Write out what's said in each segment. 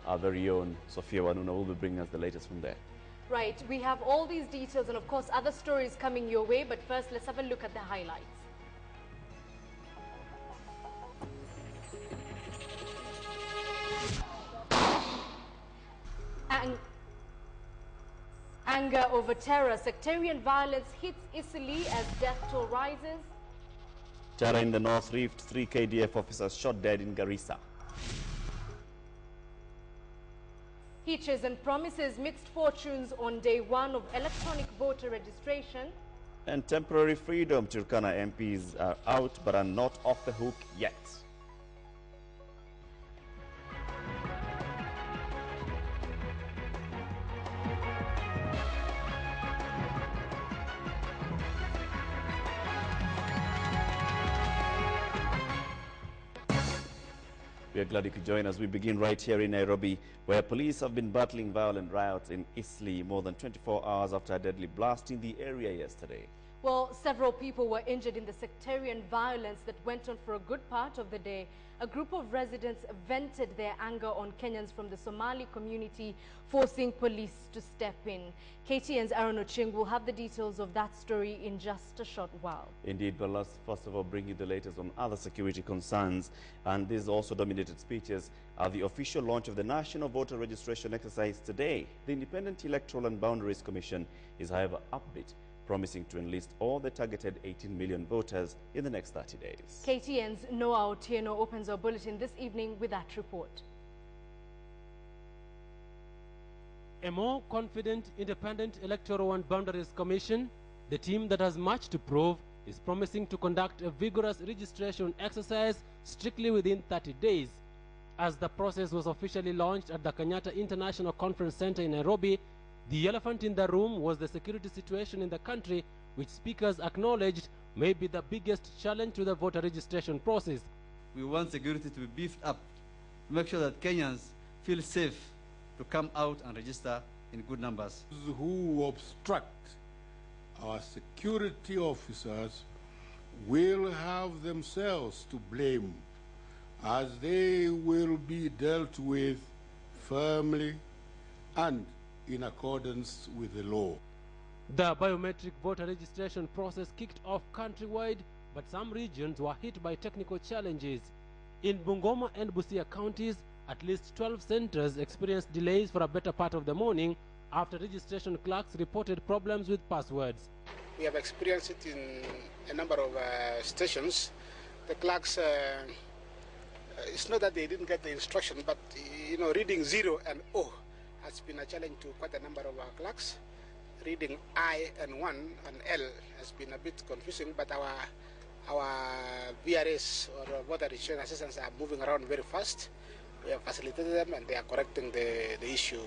our very own Sophia Wanuna will be bringing us the latest from there. Right, we have all these details and of course other stories coming your way, but first let's have a look at the highlights. Anger over terror, sectarian violence hits Italy as death toll rises. Terror in the North Rift, 3 KDF officers shot dead in Garissa. Hitches and promises mixed fortunes on day one of electronic voter registration. And temporary freedom, Turkana MPs are out but are not off the hook yet. We are glad you could join us. We begin right here in Nairobi, where police have been battling violent riots in Eastleigh more than 24 hours after a deadly blast in the area yesterday. Well, several people were injured in the sectarian violence that went on for a good part of the day. A group of residents vented their anger on Kenyans from the Somali community, forcing police to step in. KTN's Aaron Oching will have the details of that story in just a short while. Indeed, but let's first of all bring you the latest on other security concerns. And these also dominated speeches at the official launch of the National Voter Registration exercise today. The Independent Electoral and Boundaries Commission is, however, upbeat, promising to enlist all the targeted 18 million voters in the next 30 days. KTN's Noah Otieno opens our bulletin this evening with that report. A more confident Independent Electoral and Boundaries Commission, the team that has much to prove, is promising to conduct a vigorous registration exercise strictly within 30 days. As the process was officially launched at the Kenyatta International Conference Center in Nairobi, the elephant in the room was the security situation in the country, which speakers acknowledged may be the biggest challenge to the voter registration process. We want security to be beefed up to make sure that Kenyans feel safe to come out and register in good numbers. Those who obstruct our security officers will have themselves to blame, as they will be dealt with firmly and in accordance with the law. The biometric voter registration process kicked off countrywide, but some regions were hit by technical challenges. In Bungoma and Busia counties, at least 12 centers experienced delays for a better part of the morning after registration clerks reported problems with passwords. We have experienced it in a number of stations. The clerks, it's not that they didn't get the instruction, but reading 0 and O has been a challenge to quite a number of our clerks. Reading I and 1 and L has been a bit confusing, but our VRS or voter registration assistants are moving around very fast. We have facilitated them and they are correcting the issue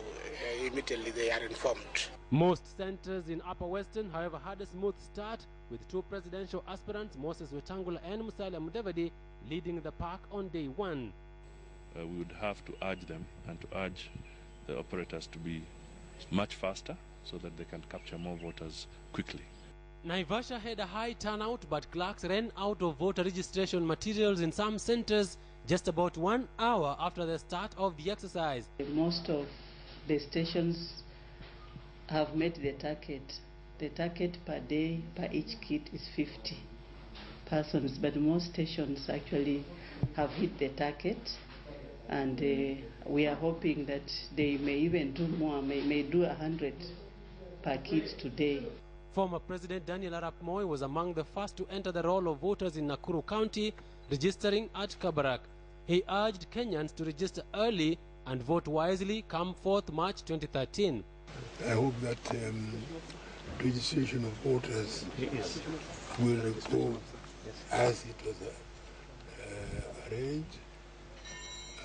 immediately they are informed. Most centers in Upper Western, however, had a smooth start, with 2 presidential aspirants, Moses Wetangula and Musalia Mudavadi, leading the pack on day 1. We would have to urge them and to urge the operators to be much faster so that they can capture more voters quickly. Naivasha had a high turnout, but clerks ran out of voter registration materials in some centers just about 1 hour after the start of the exercise. Most of the stations have met the target. The target per day per each kit is 50 persons, but most stations actually have hit the target, and we are hoping that they may even do more, may do 100 per kit today. Former President Daniel Arap Moi was among the first to enter the roll of voters in Nakuru County, registering at Kabarak. He urged Kenyans to register early and vote wisely come 4th March 2013. I hope that registration of voters will go as it was arranged,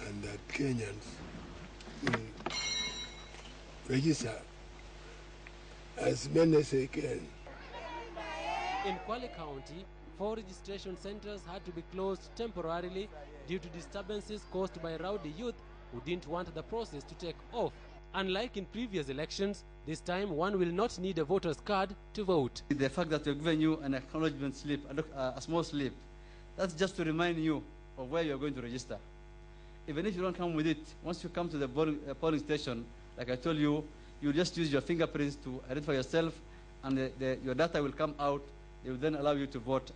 and that Kenyans will register as many as they can. In Kwale County, 4 registration centers had to be closed temporarily due to disturbances caused by rowdy youth who didn't want the process to take off. Unlike in previous elections, this time one will not need a voter's card to vote. The fact that we're giving you an acknowledgement slip, a small slip, that's just to remind you of where you're going to register. even if you don't come with it, once you come to the polling station, like I told you, you just use your fingerprints to identify yourself, and your data will come out. They will then allow you to vote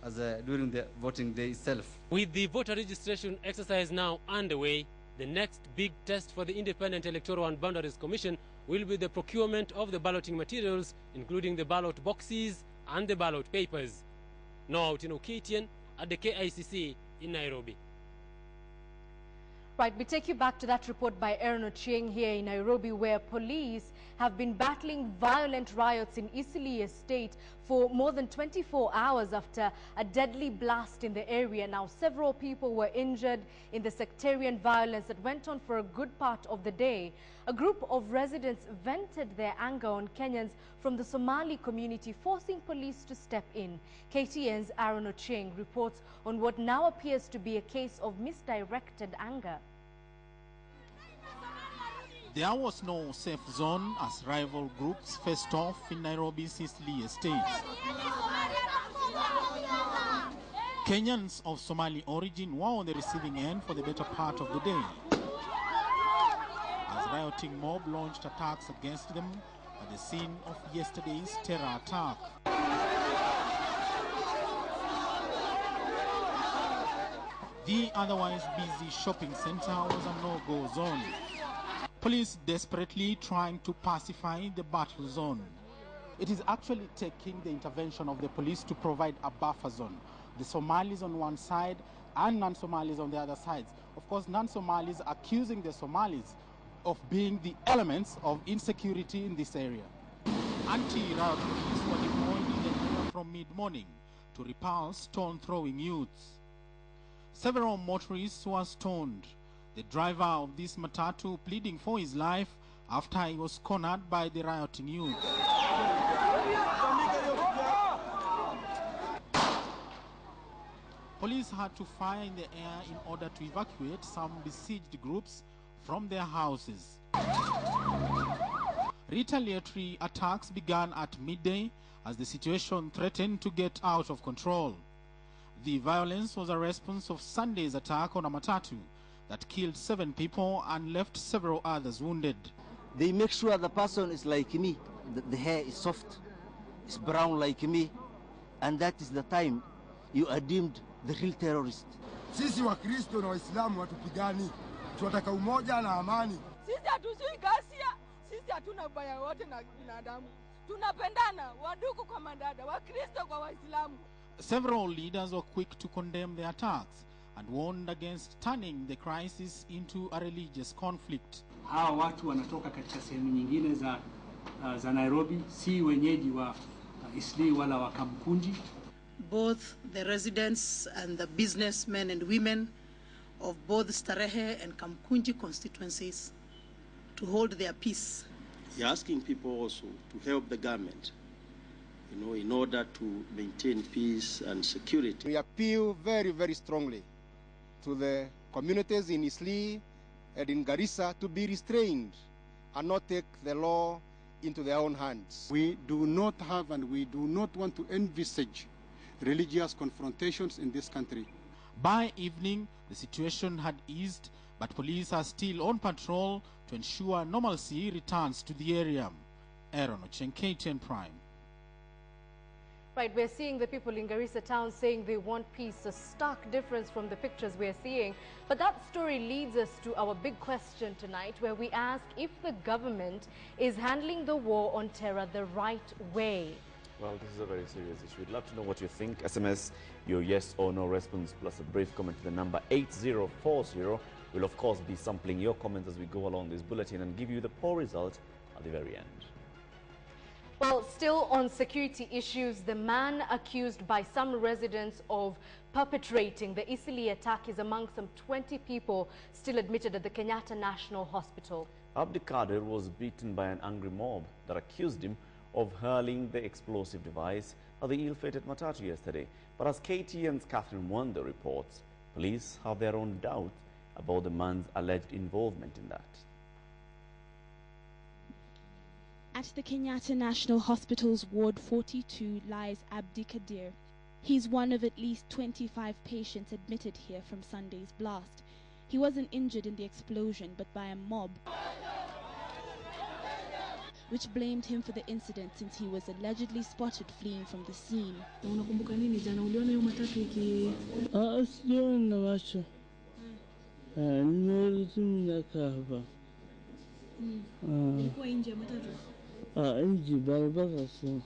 during the voting day itself. With the voter registration exercise now underway, the next big test for the Independent Electoral and Boundaries Commission will be the procurement of the balloting materials, including the ballot boxes and the ballot papers. Now out in KTN at the KICC in Nairobi. Right, we take you back to that report by Aaron Ochieng here in Nairobi, where police have been battling violent riots in Eastleigh Estate for more than 24 hours after a deadly blast in the area. Now, several people were injured in the sectarian violence that went on for a good part of the day. A group of residents vented their anger on Kenyans from the Somali community, forcing police to step in. KTN's Aaron Ochieng reports on what now appears to be a case of misdirected anger. There was no safe zone as rival groups faced off in Nairobi's Eastleigh Estate. Kenyans of Somali origin were on the receiving end for the better part of the day, as rioting mob launched attacks against them at the scene of yesterday's terror attack. The otherwise busy shopping center was a no-go zone. Police desperately trying to pacify the battle zone. It is actually taking the intervention of the police to provide a buffer zone. The Somalis on one side and non-Somalis on the other sides. Of course, non-Somalis accusing the Somalis of being the elements of insecurity in this area. Anti-riot police were deployed in the area from mid-morning to repel stone-throwing youths. Several motorists were stoned. The driver of this matatu pleading for his life after he was cornered by the rioting youth. Police had to fire in the air in order to evacuate some besieged groups from their houses. Retaliatory attacks began at midday as the situation threatened to get out of control. The violence was a response of Sunday's attack on a matatu that killed 7 people and left several others wounded. They make sure the person is like me, the hair is soft, it's brown like me, and that is the time you are deemed the real terrorist. Sisi wa Kristo na Waislamu watupigani, tunataka umoja na amani. Sisi hatuzui ghasia, sisi hatuna ubaya wote na binadamu. Tunapendana, wadugu kwa mandada, wa Kristo kwa Waislamu. Several leaders were quick to condemn the attacks and warned against turning the crisis into a religious conflict. Hawa watu wanatoka katika sehemu nyingine za Nairobi, si wenyeji wa Eastleigh wala wa Kamkunji. Both the residents and the businessmen and women of both Starehe and Kamkunji constituencies to hold their peace. We're asking people also to help the government, in order to maintain peace and security. We appeal very, very strongly to the communities in Eastleigh and in Garissa to be restrained and not take the law into their own hands. We do not have and we do not want to envisage religious confrontations in this country. By evening, the situation had eased, but police are still on patrol to ensure normalcy returns to the area. Aaron Ochieng, KTN Prime. Right, we're seeing the people in Garissa town saying they want peace, a stark difference from the pictures we're seeing. But that story leads us to our big question tonight, where we ask if the government is handling the war on terror the right way. Well, this is a very serious issue. We'd love to know what you think. SMS your yes or no response plus a brief comment to the number 8040. We'll, of course, be sampling your comments as we go along this bulletin and give you the poll result at the very end. Well, still on security issues, the man accused by some residents of perpetrating the Eastleigh attack is among some 20 people still admitted at the Kenyatta National Hospital. Abdikadir was beaten by an angry mob that accused him of hurling the explosive device at the ill-fated matatu yesterday. But as KTN's Catherine Wanda reports, police have their own doubts about the man's alleged involvement in that. At the Kenyatta National Hospital's Ward 42 lies Abdikadir. He's one of at least 25 patients admitted here from Sunday's blast. he wasn't injured in the explosion but by a mob, which blamed him for the incident since he was allegedly spotted fleeing from the scene. Unakumbuka nini jana? Uliona hiyo matatu iki sijaona macho. Nimeona tu ninakaa hapa. Ulikuwa nje ya matatu? Nje barabara tu.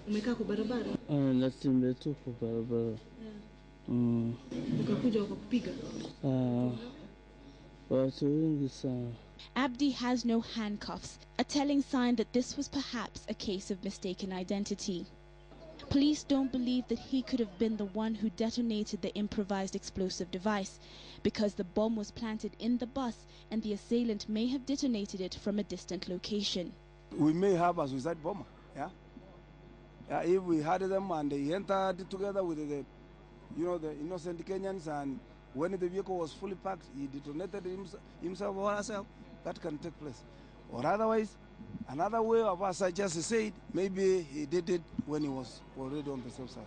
Umekaa kwa barabara? Natembea tu kwa barabara. Ukakuja wakakupiga? Watu wengi sana. Abdi has no handcuffs, a telling sign that this was perhaps a case of mistaken identity. Police don't believe that he could have been the one who detonated the improvised explosive device, because the bomb was planted in the bus and the assailant may have detonated it from a distant location. We may have a suicide bomber, yeah? If we had them and they entered together with the innocent Kenyans, and when the vehicle was fully packed, he detonated himself or herself, that can take place. Or otherwise, another way of us, I just said, maybe he did it when he was already on the safe side.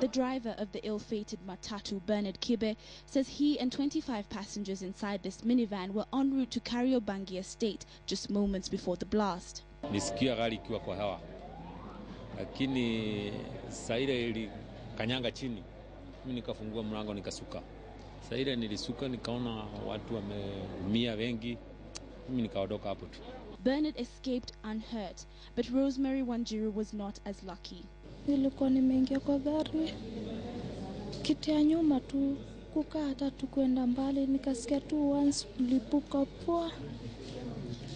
The driver of the ill-fated Matatu, Bernard Kibe, says he and 25 passengers inside this minivan were en route to Kariobangi Estate just moments before the blast. Nisikia gari ikiwa kwa hewa, lakini saire ili kanyanga chini, mimi nikafungua mlango nikasuka. Saire nilisuka nikaona watu wameumia wengi, mimi nikaondoka hapo tu. Bernard escaped unhurt, but Rosemary Wanjiru was not as lucky. Nilikuwa nimeingia kwa gari, kiti ya nyuma tu, kukaa hata tu kwenda mbali, nikasikia tu once mlipuka poa.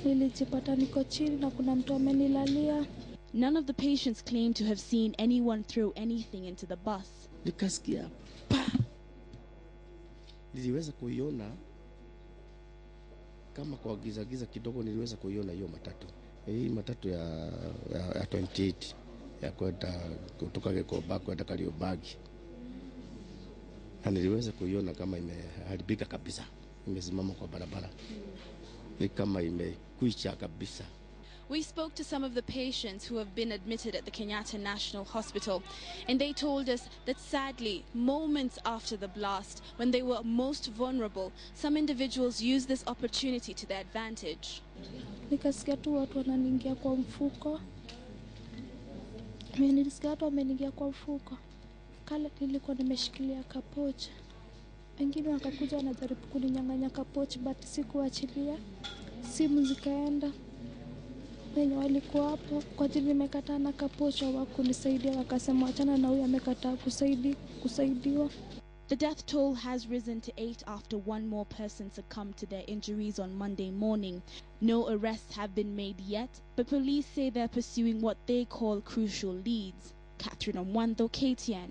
Nilijipata niko chini na kuna mtu amenilalia. None of the patients claim to have seen anyone throw anything into the bus. Nikasikia pa. Niliweza kuiona kama kwa giza kidogo, niliweza kuiona hiyo matatu. Hii matatu ya 28 ya kwenda kutoka Gekoba kwenda Kariobangi. Na niliweza kuiona kama imeharibika kabisa. Imesimama kwa barabara. Ni kama imekuisha kabisa. We spoke to some of the patients who have been admitted at the Kenyatta National Hospital, and they told us that sadly, moments after the blast, when they were most vulnerable, some individuals used this opportunity to their advantage. Nikasikia tu watu wananiingia kwa mfuko. Mimi nilisikia watu wameniingia kwa mfuko. Kale nilikuwa nimeshikilia kapocha. Wengine wakakuja wanajaribu kuninyang'anya kapocha, but sikuachilia. Simu zikaenda. Wenye walikuwa hapo kwa ajili nimekataa na kapocha wakunisaidia, wakasema achana na huyu amekataa kusaidiwa. The death toll has risen to 8 after one more person succumbed to their injuries on Monday morning. No arrests have been made yet, but police say they're pursuing what they call crucial leads. Catherine Omwando, KTN.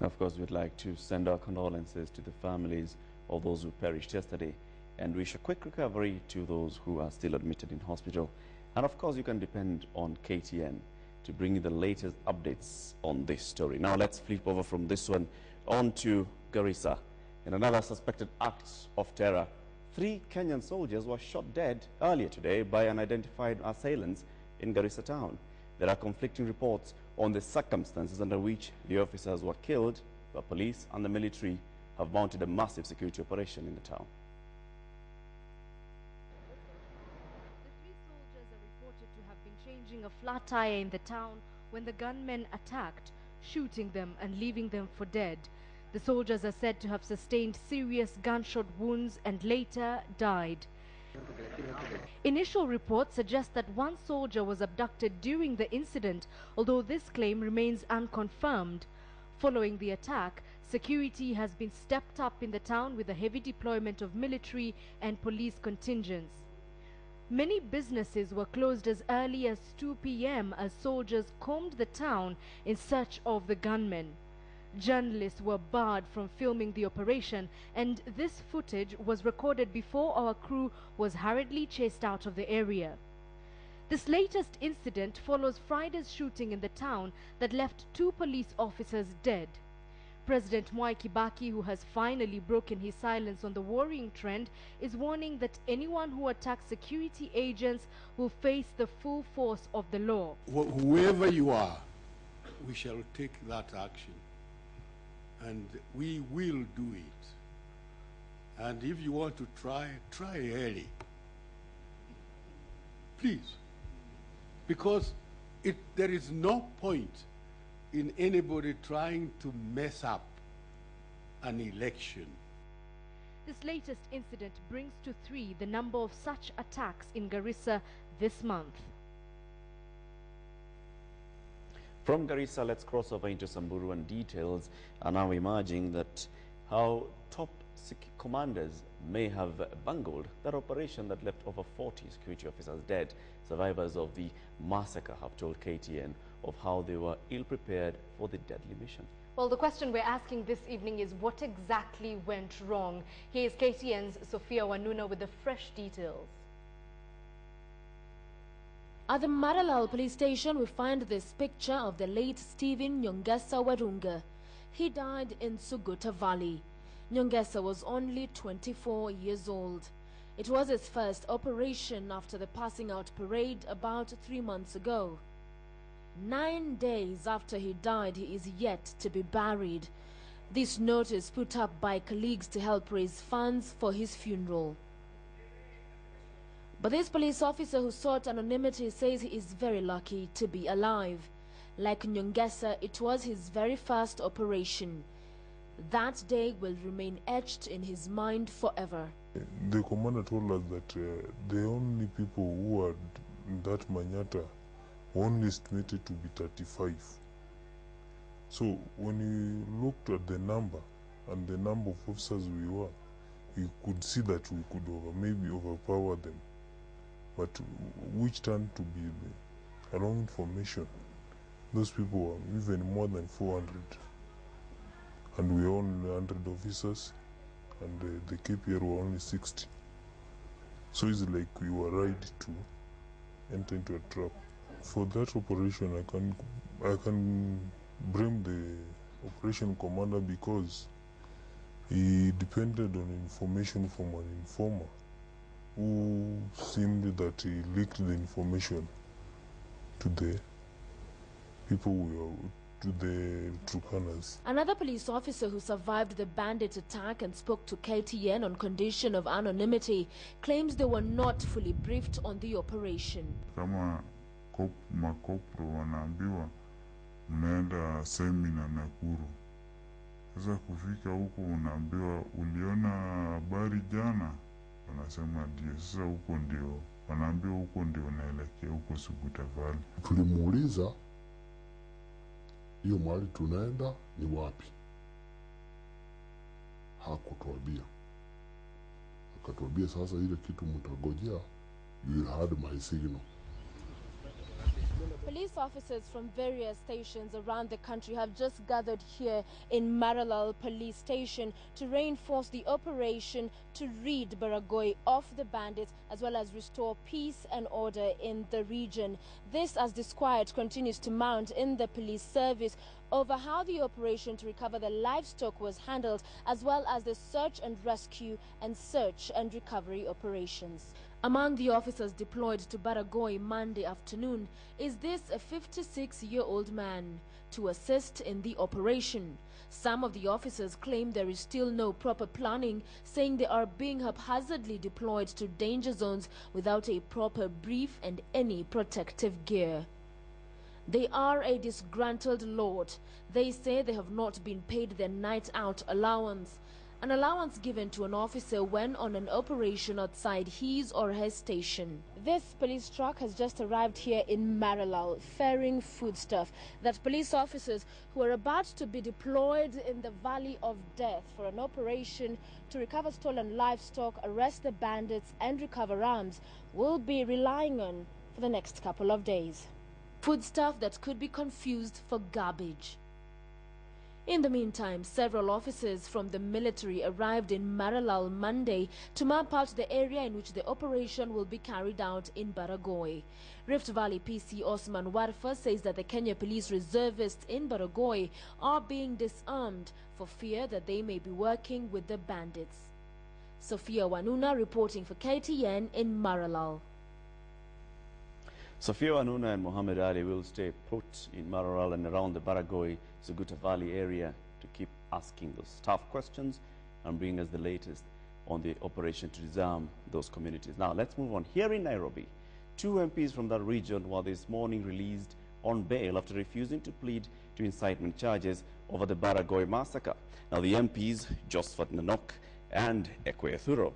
Of course, we'd like to send our condolences to the families of those who perished yesterday and wish a quick recovery to those who are still admitted in hospital. And of course, you can depend on KTN to bring you the latest updates on this story. Now let's flip over from this one on to Garissa. In another suspected act of terror, 3 Kenyan soldiers were shot dead earlier today by unidentified assailants in Garissa town. There are conflicting reports on the circumstances under which the officers were killed, but police and the military have mounted a massive security operation in the town. Changing a flat tire in the town when the gunmen attacked, shooting them and leaving them for dead. The soldiers are said to have sustained serious gunshot wounds and later died. Initial reports suggest that one soldier was abducted during the incident, although this claim remains unconfirmed. Following the attack, security has been stepped up in the town with a heavy deployment of military and police contingents. Many businesses were closed as early as 2 p.m. as soldiers combed the town in search of the gunmen. Journalists were barred from filming the operation, and this footage was recorded before our crew was hurriedly chased out of the area. This latest incident follows Friday's shooting in the town that left 2 police officers dead. President Mwai Kibaki, who has finally broken his silence on the worrying trend, is warning that anyone who attacks security agents will face the full force of the law. Whoever you are, we shall take that action. And we will do it. And if you want to try early. Please. Because there is no point in anybody trying to mess up an election. This latest incident brings to 3 the number of such attacks in Garissa this month. From Garissa, let's cross over into Samburu, and details are now emerging that how top commanders may have bungled that operation that left over 40 security officers dead. Survivors of the massacre have told KTN of how they were ill-prepared for the deadly mission. Well, the question we're asking this evening is what exactly went wrong? Here's KTN's Sophia Wanuna with the fresh details. At the Maralal police station, we find this picture of the late Stephen Nyongesa Warunga. He died in Suguta Valley. Nyongesa was only 24 years old. It was his first operation after the passing out parade about 3 months ago. 9 days after he died, he is yet to be buried. This notice put up by colleagues to help raise funds for his funeral. But this police officer who sought anonymity says he is very lucky to be alive. Like Nyongesa, it was his very first operation. That day will remain etched in his mind forever. The commander told us that the only people who were in that Manyata only estimated to be 35. So when we looked at the number and the number of officers we were, we could see that we could maybe overpower them. But which turned to be the wrong information. Those people were even more than 400. And we were only 100 officers, and the KPR were only 60. So it's like we were ready to enter into a trap. For that operation, I can blame the operation commander because he depended on information from an informer who seemed that he leaked the information to the people to the Trukanas. Another police officer who survived the bandit attack and spoke to KTN on condition of anonymity claims they were not fully briefed on the operation. Kama makopro wanaambiwa mnaenda semina Nakuru. Sasa kufika huko unaambiwa uliona habari jana, wanasema ndio. Sasa huko ndio wanaambiwa huko ndio naelekea huko Suguta Valley. Tulimuuliza hiyo mahali tunaenda ni wapi, hakutuambia. Akatuambia sasa ile kitu mtagojea, you will heard my signal. Police officers from various stations around the country have just gathered here in Maralal police station to reinforce the operation to rid Paragor off the bandits as well as restore peace and order in the region. This as disquiet continues to mount in the police service over how the operation to recover the livestock was handled, as well as the search and rescue and search and recovery operations. Among the officers deployed to Paragor Monday afternoon is this a 56-year-old man to assist in the operation. Some of the officers claim there is still no proper planning, saying they are being haphazardly deployed to danger zones without a proper brief and any protective gear. They are a disgruntled lot. They say they have not been paid their night out allowance. An allowance given to an officer when on an operation outside his or her station. This police truck has just arrived here in Maralal, ferrying foodstuff that police officers who are about to be deployed in the Valley of Death for an operation to recover stolen livestock, arrest the bandits and recover arms will be relying on for the next couple of days. Foodstuff that could be confused for garbage. In the meantime, several officers from the military arrived in Maralal Monday to map out the area in which the operation will be carried out in Paragor. Rift Valley PC Osman Warfa says that the Kenya Police reservists in Paragor are being disarmed for fear that they may be working with the bandits. Sophia Wanuna reporting for KTN in Maralal. Sophia Wanuna and Mohammed Ali will stay put in Maralal and around the Paragor Suguta Valley area to keep asking those tough questions and bring us the latest on the operation to disarm those communities. Now, let's move on. Here in Nairobi, 2 MPs from that region were this morning released on bail after refusing to plead to incitement charges over the Paragor massacre. Now, the MPs, Josephat Nanok and Ekwe Thuro,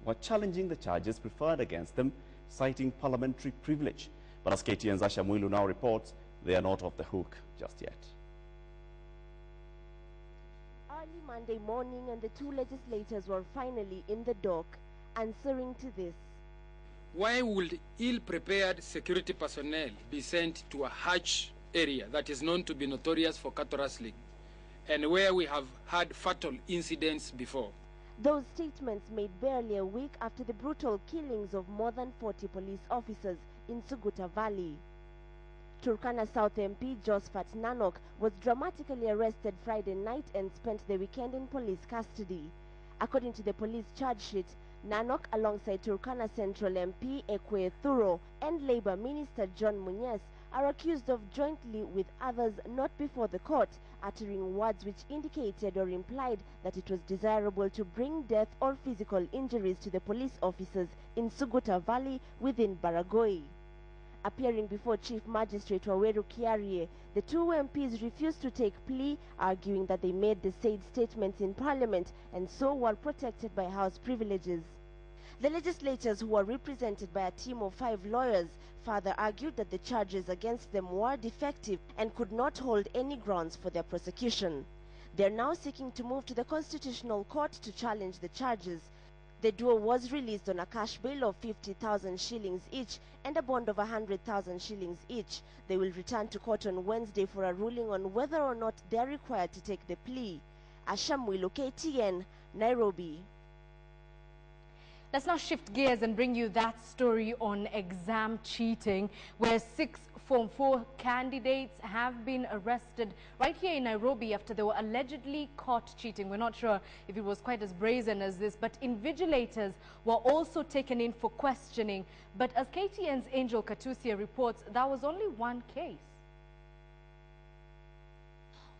were challenging the charges preferred against them, citing parliamentary privilege. But as KTN's Asha Mwilu now reports, they are not off the hook just yet. Early Monday morning, and the 2 legislators were finally in the dock, answering to this. Why would ill-prepared security personnel be sent to a harsh area that is known to be notorious for cattle rustling, and where we have had fatal incidents before? Those statements made barely a week after the brutal killings of more than 40 police officers in Suguta Valley. Turkana South MP Josephat Nanok was dramatically arrested Friday night and spent the weekend in police custody. According to the police charge sheet, Nanok, alongside Turkana Central MP Ekwe Thuro and Labour Minister John Munyes, are accused of jointly with others not before the court uttering words which indicated or implied that it was desirable to bring death or physical injuries to the police officers in Suguta Valley within Paragor. Appearing before Chief Magistrate Waweru Kiarie, the 2 MPs refused to take plea, arguing that they made the said statements in Parliament and so were protected by House privileges. The legislators, who were represented by a team of 5 lawyers, further argued that the charges against them were defective and could not hold any grounds for their prosecution. They are now seeking to move to the Constitutional Court to challenge the charges. The duo was released on a cash bail of 50,000 shillings each and a bond of 100,000 shillings each. They will return to court on Wednesday for a ruling on whether or not they are required to take the plea. Asha Mwilu, KTN, Nairobi. Let's now shift gears and bring you that story on exam cheating, where 6 Form 4 candidates have been arrested right here in Nairobi after they were allegedly caught cheating. We're not sure if it was quite as brazen as this, but invigilators were also taken in for questioning. But as KTN's Angel Katusia reports, that was only one case.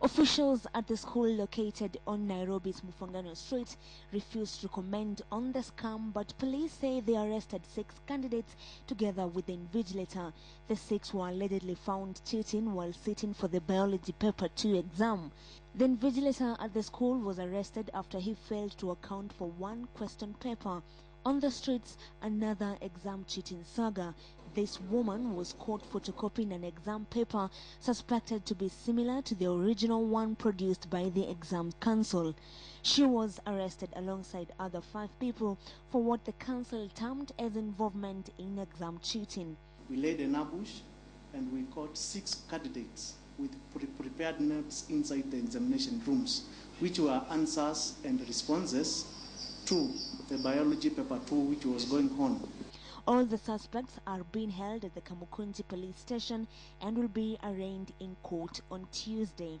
Officials at the school located on Nairobi's Mufangano Street refused to comment on the scam, but police say they arrested 6 candidates together with the invigilator. The 6 were allegedly found cheating while sitting for the biology paper 2 exam. The invigilator at the school was arrested after he failed to account for 1 question paper. On the streets, another exam cheating saga. This woman was caught photocopying an exam paper suspected to be similar to the original one produced by the exam council. She was arrested alongside other 5 people for what the council termed as involvement in exam cheating. We laid an ambush and we caught 6 candidates with prepared notes inside the examination rooms, which were answers and responses to the biology paper 2 which was going on. All the suspects are being held at the Kamukunji police station and will be arraigned in court on Tuesday.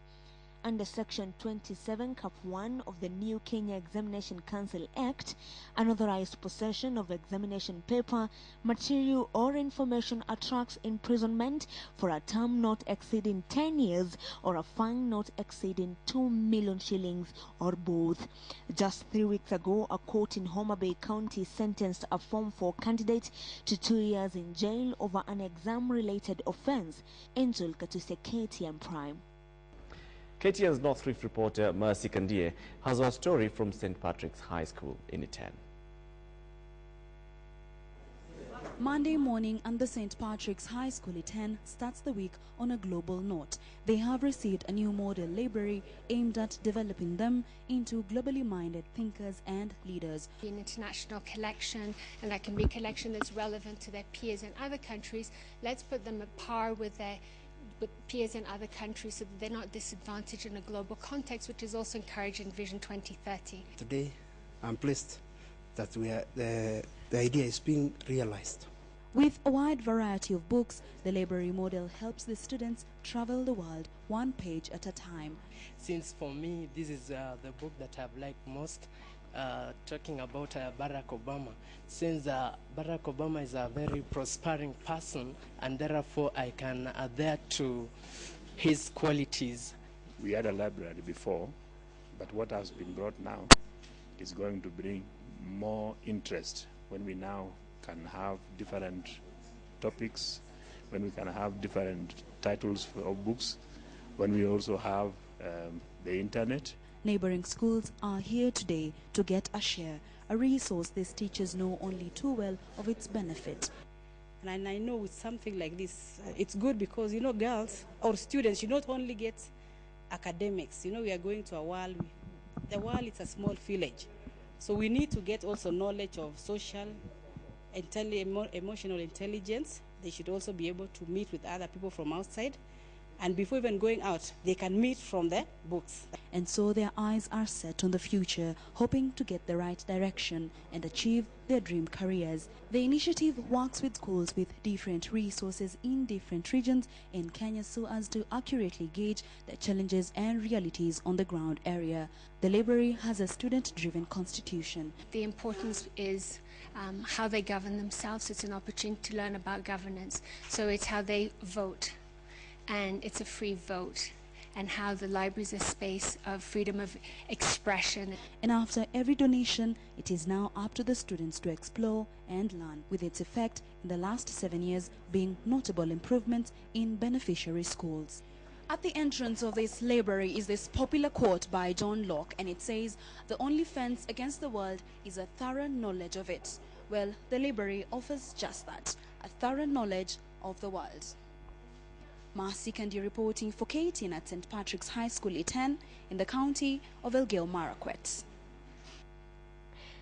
Under Section 27 Cap 1 of the new Kenya Examination Council Act, unauthorized possession of examination paper, material or information attracts imprisonment for a term not exceeding 10 years or a fine not exceeding 2 million shillings or both. Just 3 weeks ago, a court in Homa Bay County sentenced a Form 4 candidate to 2 years in jail over an exam-related offense. Angel Katusia, KTN Prime. KTN's North Rift reporter Mercy Kandie has our story from St. Patrick's High School in Iten. Monday morning and the St. Patrick's High School Iten starts the week on a global note. They have received a new model library aimed at developing them into globally minded thinkers and leaders. An international collection, and that can be a collection that's relevant to their peers in other countries. Let's put them at par with peers in other countries so that they're not disadvantaged in a global context, which is also encouraged in Vision 2030. Today, I'm pleased that the idea is being realized. With a wide variety of books, the library model helps the students travel the world 1 page at a time. Since for me, this is the book that I've liked most, talking about Barack Obama. Since Barack Obama is a very prospering person, and therefore I can adhere to his qualities. We had a library before, but what has been brought now is going to bring more interest when we now can have different topics, when we can have different titles of books, when we also have the internet. Neighboring schools are here today to get a share, a resource these teachers know only too well of its benefit. And I know with something like this, it's good because, you know, girls or students, you not only get academics. You know, we are going to a world. The world is a small village. So we need to get also knowledge of social, emotional intelligence. They should also be able to meet with other people from outside. And before even going out, they can meet from the books. And so their eyes are set on the future, hoping to get the right direction and achieve their dream careers. The initiative works with schools with different resources in different regions in Kenya so as to accurately gauge the challenges and realities on the ground area. The library has a student-driven constitution. The importance is how they govern themselves. It's an opportunity to learn about governance. So it's how they vote. And it's a free vote, and how the library is a space of freedom of expression. And after every donation, it is now up to the students to explore and learn, with its effect in the last 7 years being notable improvements in beneficiary schools. At the entrance of this library is this popular quote by John Locke, and it says, "The only fence against the world is a thorough knowledge of it." Well, the library offers just that, a thorough knowledge of the world. Massacre reporting for KTN at St. Patrick's High School, E10, in the county of Elgeyo Marakwet.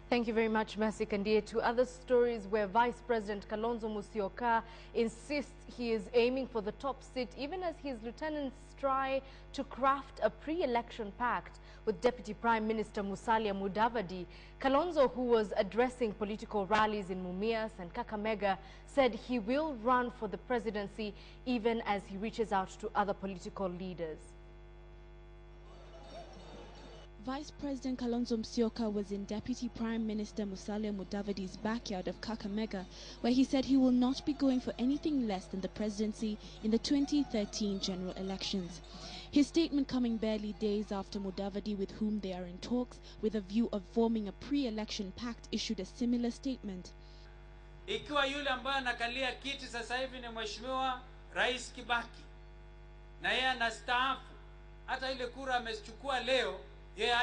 Thank you very much, Mercy Kandia. To other stories where Vice President Kalonzo Musyoka insists he is aiming for the top seat, even as his lieutenants try to craft a pre-election pact with Deputy Prime Minister Musalia Mudavadi. Kalonzo, who was addressing political rallies in Mumias and Kakamega, said he will run for the presidency even as he reaches out to other political leaders. Vice President Kalonzo Musyoka was in Deputy Prime Minister Musalia Mudavadi's backyard of Kakamega, where he said he will not be going for anything less than the presidency in the 2013 general elections. His statement coming barely days after Mudavadi, with whom they are in talks with a view of forming a pre-election pact, issued a similar statement. Ikiwa yule ambaye anakalia kiti sasa hivi ni Mheshimiwa Rais Kibaki, na yeye anastaafu, hata ile kura amechukua leo, yeye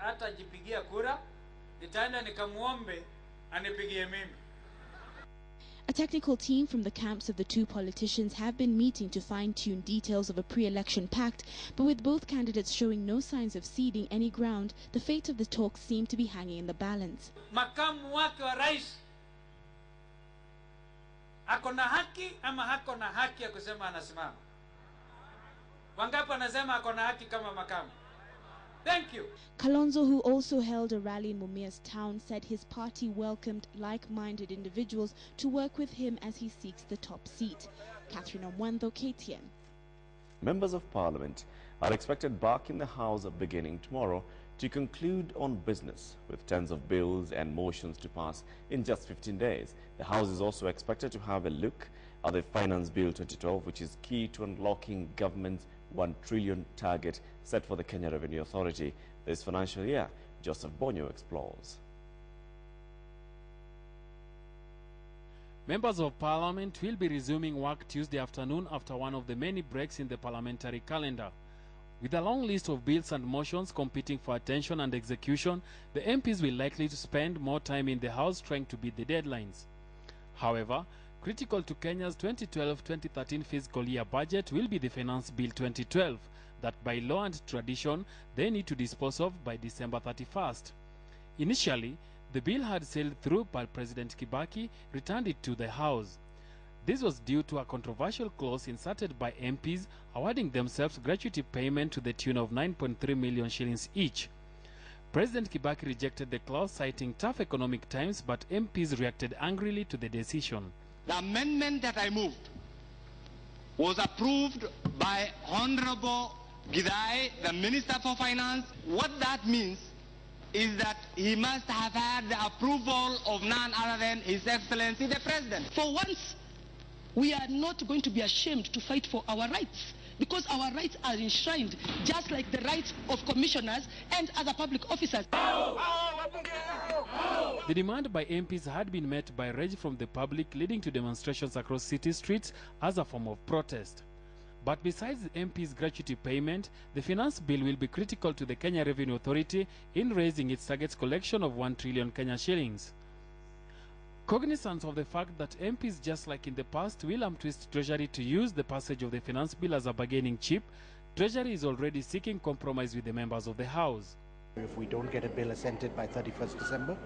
hatajipigia kura, nitaenda nikamuombe anipigie mimi. A technical team from the camps of the two politicians have been meeting to fine-tune details of a pre-election pact, but with both candidates showing no signs of ceding any ground, the fate of the talks seem to be hanging in the balance. Makamu wake wa rais akona haki ama hakona haki ya kusema anasimama? Wangapi wanasema akona haki kama makamu? Thank you. Kalonzo, who also held a rally in Mumias town, said his party welcomed like-minded individuals to work with him as he seeks the top seat. Catherine Omwando, KTN. Members of Parliament are expected back in the House beginning tomorrow to conclude on business, with tens of bills and motions to pass in just 15 days. The House is also expected to have a look at the Finance Bill 2012, which is key to unlocking government's 1 trillion target set for the Kenya Revenue Authority this financial year. Joseph Bonyo explores. Members of Parliament will be resuming work Tuesday afternoon after one of the many breaks in the parliamentary calendar. With a long list of bills and motions competing for attention and execution, the MPs will likely to spend more time in the House trying to beat the deadlines. However, critical to Kenya's 2012-2013 fiscal year budget will be the Finance Bill 2012, that by law and tradition they need to dispose of by December 31st. Initially, the bill had sailed through, but President Kibaki returned it to the House. This was due to a controversial clause inserted by MPs awarding themselves gratuity payment to the tune of 9.3 million shillings each. President Kibaki rejected the clause, citing tough economic times, but MPs reacted angrily to the decision. The amendment that I moved was approved by Honorable Gidai, the Minister for Finance. What that means is that he must have had the approval of none other than His Excellency the President. For once, we are not going to be ashamed to fight for our rights. because our rights are enshrined just like the rights of commissioners and other public officers. The demand by MPs had been met by rage from the public, leading to demonstrations across city streets as a form of protest. But besides the MP's gratuity payment, the finance bill will be critical to the Kenya Revenue Authority in raising its target collection of 1 trillion Kenya shillings. Cognizant of the fact that MPs, just like in the past, will twist Treasury to use the passage of the finance bill as a bargaining chip, Treasury is already seeking compromise with the members of the House. If we don't get a bill assented by 31st December,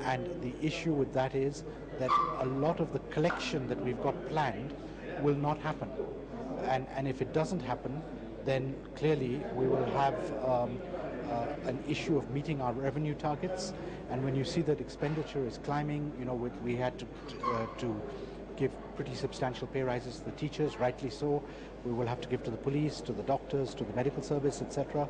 and the issue with that is that a lot of the collection that we've got planned will not happen. And if it doesn't happen, then clearly we will have an issue of meeting our revenue targets. And when you see that expenditure is climbing, you know, we had to give pretty substantial pay rises to the teachers, rightly so. We will have to give to the police, to the doctors, to the medical service, etc.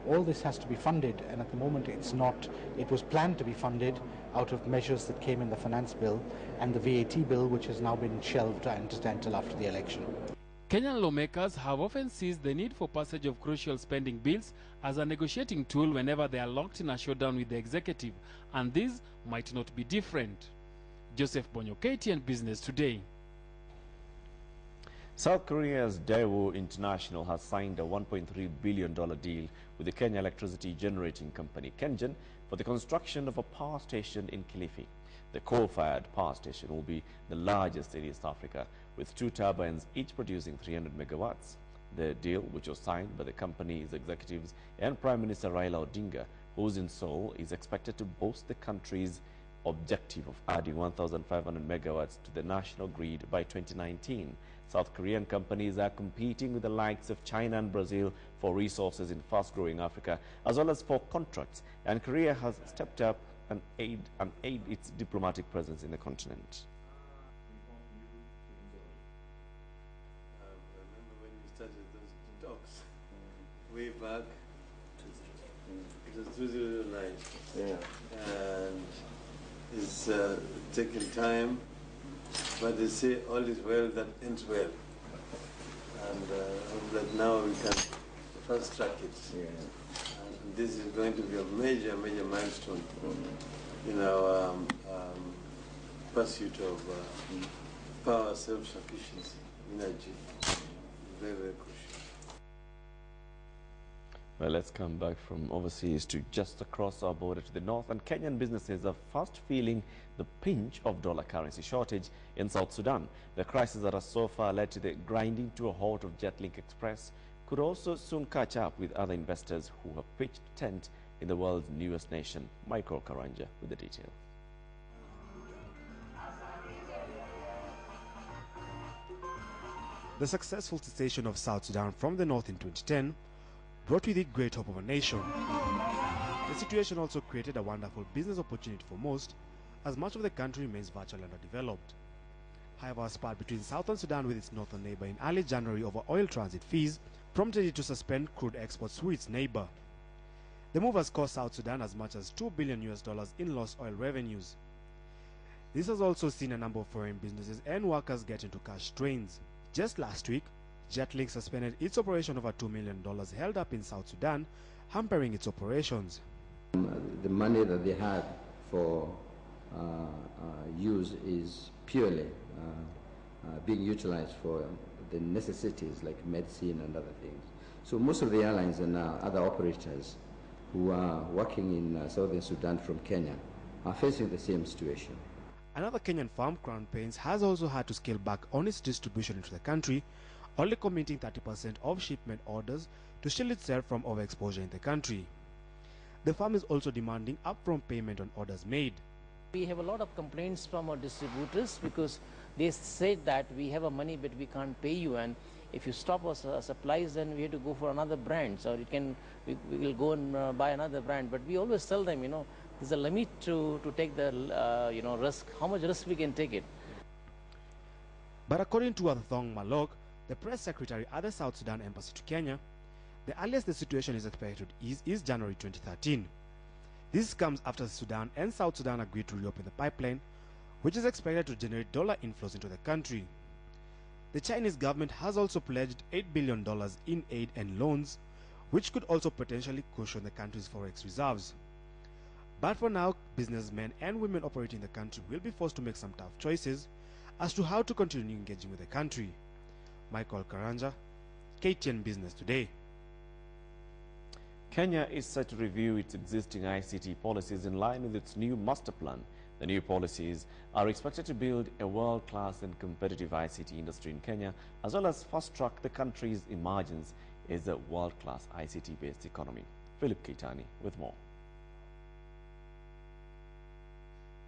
All this has to be funded, and at the moment it's not. It was planned to be funded out of measures that came in the finance bill and the VAT bill, which has now been shelved, I understand, till after the election. Kenyan lawmakers have often seized the need for passage of crucial spending bills as a negotiating tool whenever they are locked in a showdown with the executive, and this might not be different. Joseph Bonyo, KTN Business Today. South Korea's Daewoo International has signed a $1.3 billion deal with the Kenya electricity generating company KenGen for the construction of a power station in Kilifi. The coal-fired power station will be the largest in East Africa, with 2 turbines each producing 300 megawatts. The deal, which was signed by the company's executives and Prime Minister Raila Odinga, who's in Seoul, is expected to boost the country's objective of adding 1,500 megawatts to the national grid by 2019. South Korean companies are competing with the likes of China and Brazil for resources in fast-growing Africa, as well as for contracts, and Korea has stepped up and aid its diplomatic presence in the continent. Remember when we started those talks way back? It was 2009. Yeah. And it's taking time, but they say all is well that ends well. And that now we can fast track it. Yeah. And this is going to be a major, major milestone in our pursuit of power self-sufficiency, energy. Very, very crucial. Well, let's come back from overseas to just across our border to the north, and Kenyan businesses are fast feeling the pinch of dollar currency shortage in South Sudan. The crisis that has so far led to the grinding to a halt of Jetlink Express could also soon catch up with other investors who have pitched tent in the world's newest nation. Michael Karanja with the details. The successful secession of South Sudan from the north in 2010 brought with it great hope of a nation. The situation also created a wonderful business opportunity for most, as much of the country remains virtually underdeveloped. However, a spat between Southern Sudan with its northern neighbor in early January over oil transit fees prompted it to suspend crude exports to its neighbor. The move has cost South Sudan as much as $2 billion in lost oil revenues. This has also seen a number of foreign businesses and workers get into cash strains. Just last week, Jetlink suspended its operation over $2 million held up in South Sudan, hampering its operations. The money that they had for use is purely being utilized for the necessities like medicine and other things. So most of the airlines and other operators who are working in southern Sudan from Kenya are facing the same situation. Another Kenyan firm, Crown Paints, has also had to scale back on its distribution into the country, only committing 30% of shipment orders to shield itself from overexposure in the country. The firm is also demanding upfront payment on orders made. We have a lot of complaints from our distributors because they said that we have a money but we can't pay you, and if you stop us supplies then we have to go for another brand, so we will go and buy another brand. But we always tell them, there's a limit to take the risk, how much risk we can take it. But according to Athong Malok, the press secretary at the South Sudan Embassy to Kenya, the earliest the situation is expected to ease is January 2013. This comes after Sudan and South Sudan agreed to reopen the pipeline, which is expected to generate dollar inflows into the country. The Chinese government has also pledged $8 billion in aid and loans, which could also potentially cushion the country's forex reserves. But for now, businessmen and women operating in the country will be forced to make some tough choices as to how to continue engaging with the country. Michael Karanja, KTN Business Today. Kenya is set to review its existing ICT policies in line with its new master plan. The new policies are expected to build a world-class and competitive ICT industry in Kenya, as well as fast-track the country's emergence as a world-class ICT-based economy. Philip Keitani with more.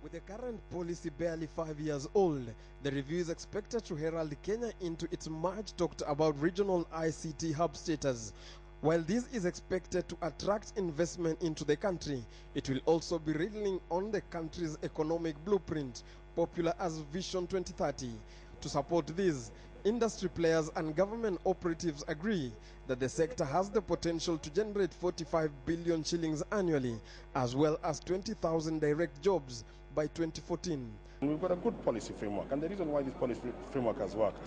With the current policy barely 5 years old, the review is expected to herald Kenya into its much talked about regional ICT hub status. While this is expected to attract investment into the country, it will also be riddling on the country's economic blueprint, popular as Vision 2030. To support this, industry players and government operatives agree that the sector has the potential to generate 45 billion shillings annually, as well as 20,000 direct jobs by 2014. We've got a good policy framework, and the reason why this policy framework has worked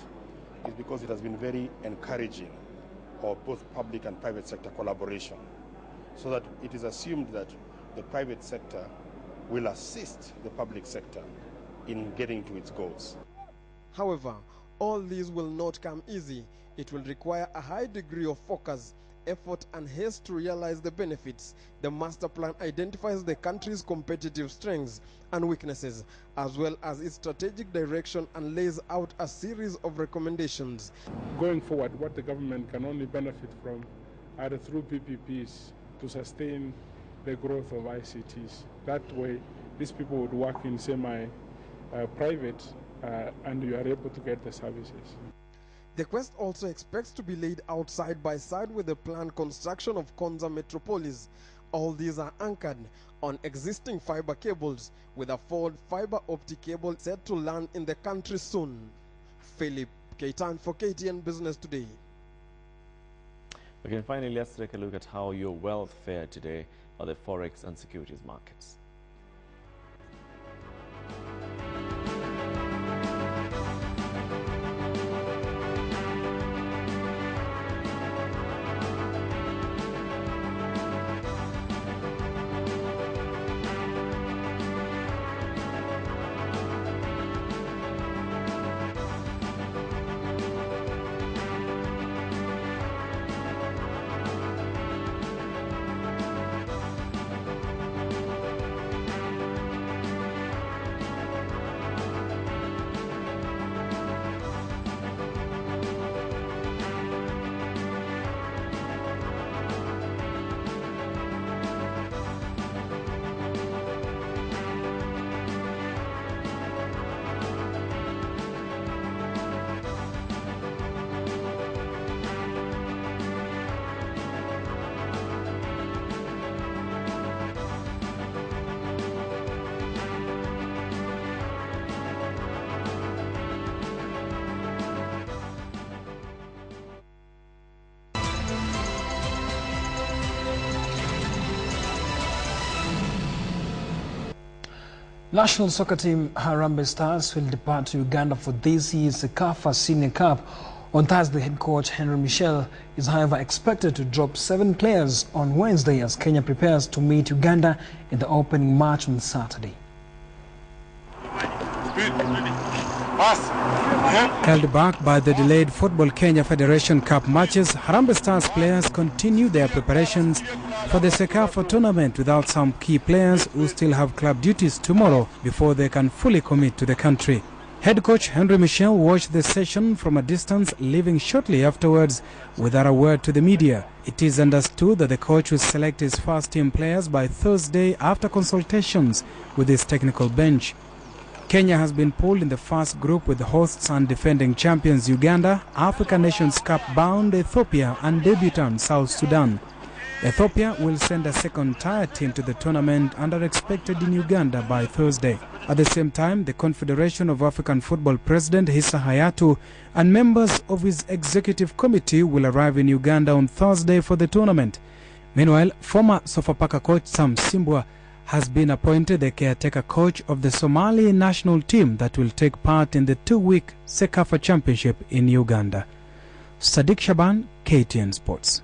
is because it has been very encouraging of both public and private sector collaboration, so that it is assumed that the private sector will assist the public sector in getting to its goals. However, all these will not come easy. It will require a high degree of focus, effort and haste to realize the benefits. The master plan identifies the country's competitive strengths and weaknesses, as well as its strategic direction, and lays out a series of recommendations. Going forward, what the government can only benefit from are through PPPs to sustain the growth of ICTs. That way, these people would work in semi-private and you are able to get the services. The quest also expects to be laid out side by side with the planned construction of Konza Metropolis. All these are anchored on existing fiber cables, with a forward fiber optic cable set to land in the country soon. Philip Keitani for KTN Business Today. Okay, finally, let's take a look at how your wealth fared today on the forex and securities markets. National soccer team Harambee Stars will depart to Uganda for this year's CAF Senior Cup. On Thursday, head coach Henry Michel is however expected to drop 7 players on Wednesday as Kenya prepares to meet Uganda in the opening match on Saturday. Held back by the delayed Football Kenya Federation Cup matches, Harambee Stars players continue their preparations for the CECAFA tournament without some key players who still have club duties tomorrow before they can fully commit to the country. Head coach Henry Michel watched the session from a distance, leaving shortly afterwards without a word to the media. It is understood that the coach will select his first team players by Thursday after consultations with his technical bench. Kenya has been pulled in the first group with the hosts and defending champions Uganda, African Nations Cup bound Ethiopia and debutant South Sudan. Ethiopia will send a second-tier team to the tournament and are expected in Uganda by Thursday. At the same time, the Confederation of African Football President Hissa Hayatu and members of his executive committee will arrive in Uganda on Thursday for the tournament. Meanwhile, former Sofapaka coach Sam Simbwa has been appointed the caretaker coach of the Somali national team that will take part in the 2-week CECAFA Championship in Uganda. Sadiq Shaban, KTN Sports.